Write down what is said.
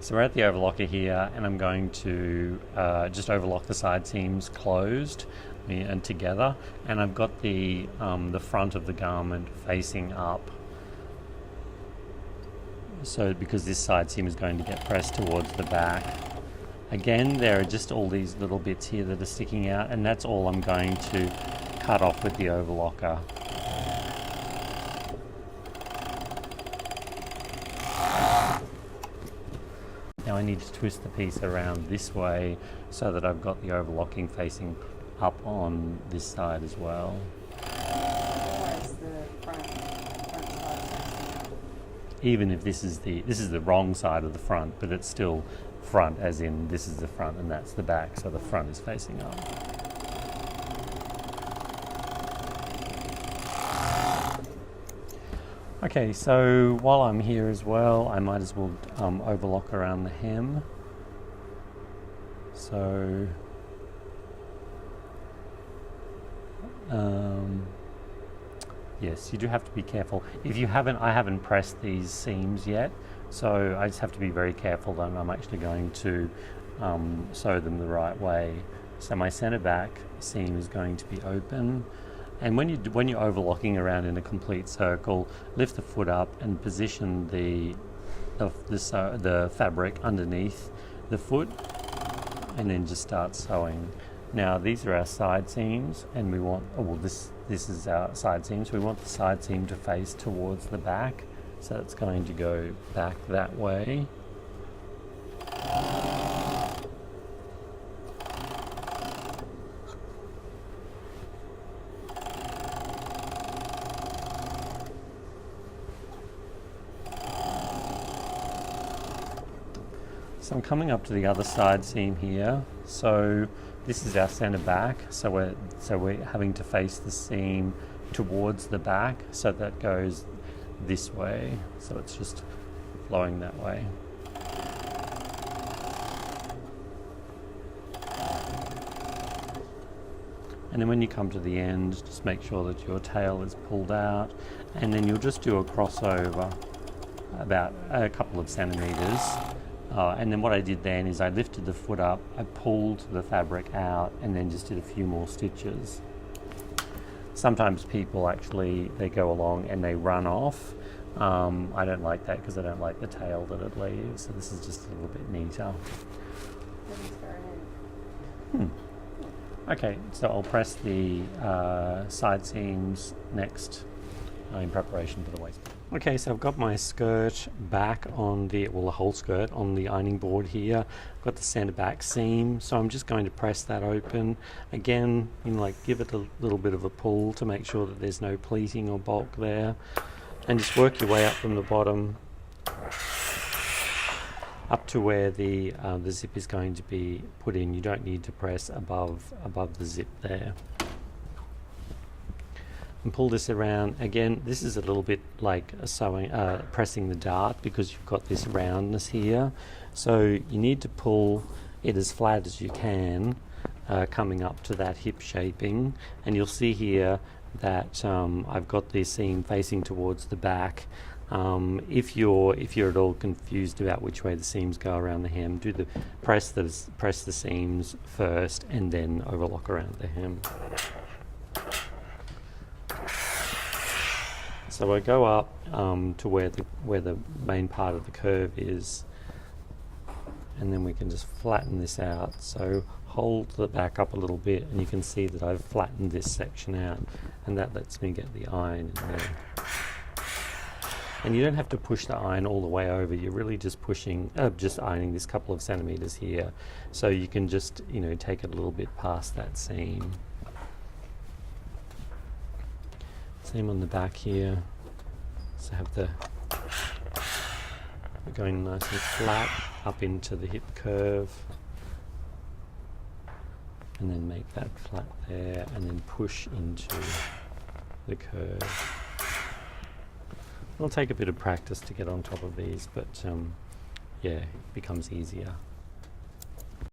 So we're at the overlocker here, and I'm going to just overlock the side seams closed and together, and I've got the front of the garment facing up. So because this side seam is going to get pressed towards the back. Again, there are just all these little bits here that are sticking out, and that's all I'm going to cut off with the overlocker. Now I need to twist the piece around this way so that I've got the overlocking facing up on this side as well. Even if this is the wrong side of the front, but it's still front, as in this is the front and that's the back, so the front is facing up. Okay, so while I'm here as well, I might as well overlock around the hem. So yes, you do have to be careful. If you haven't, I haven't pressed these seams yet, so I just have to be very careful that I'm actually going to sew them the right way. So my center back seam is going to be open, and when you're overlocking around in a complete circle, lift the foot up and position the fabric underneath the foot, and then just start sewing. Now these are our side seams, and we want, this is our side seams. We want the side seam to face towards the back, so it's going to go back that way. So I'm coming up to the other side seam here. So this is our center back. So we're having to face the seam towards the back, so that goes this way. So it's just flowing that way. And then when you come to the end, just make sure that your tail is pulled out, and then you'll just do a crossover about a couple of centimeters. And then what I did then is I lifted the foot up, I pulled the fabric out, and then just did a few more stitches. Sometimes people actually, they go along and they run off. I don't like that because I don't like the tail that it leaves, so this is just a little bit neater. Okay, so I'll press the side seams next in preparation for the waistband. Okay, so I've got my skirt back on the whole skirt on the ironing board here. I've got the center back seam, so I'm just going to press that open. Again, give it a little bit of a pull to make sure that there's no pleating or bulk there. And just work your way up from the bottom up to where the zip is going to be put in. You don't need to press above the zip there. And pull this around. Again, this is a little bit like pressing the dart, because you've got this roundness here. So you need to pull it as flat as you can, coming up to that hip shaping. And you'll see here that I've got the seam facing towards the back. If you're at all confused about which way the seams go around the hem, press the seams first and then overlock around the hem. So I go up to where the main part of the curve is, and then we can just flatten this out. So hold the back up a little bit, and you can see that I've flattened this section out, and that lets me get the iron in there. And you don't have to push the iron all the way over. You're really just just ironing this couple of centimeters here, so you can just take it a little bit past that seam. Same on the back here. So we're going nice and flat up into the hip curve, and then make that flat there, and then push into the curve. It'll take a bit of practice to get on top of these, but yeah, it becomes easier.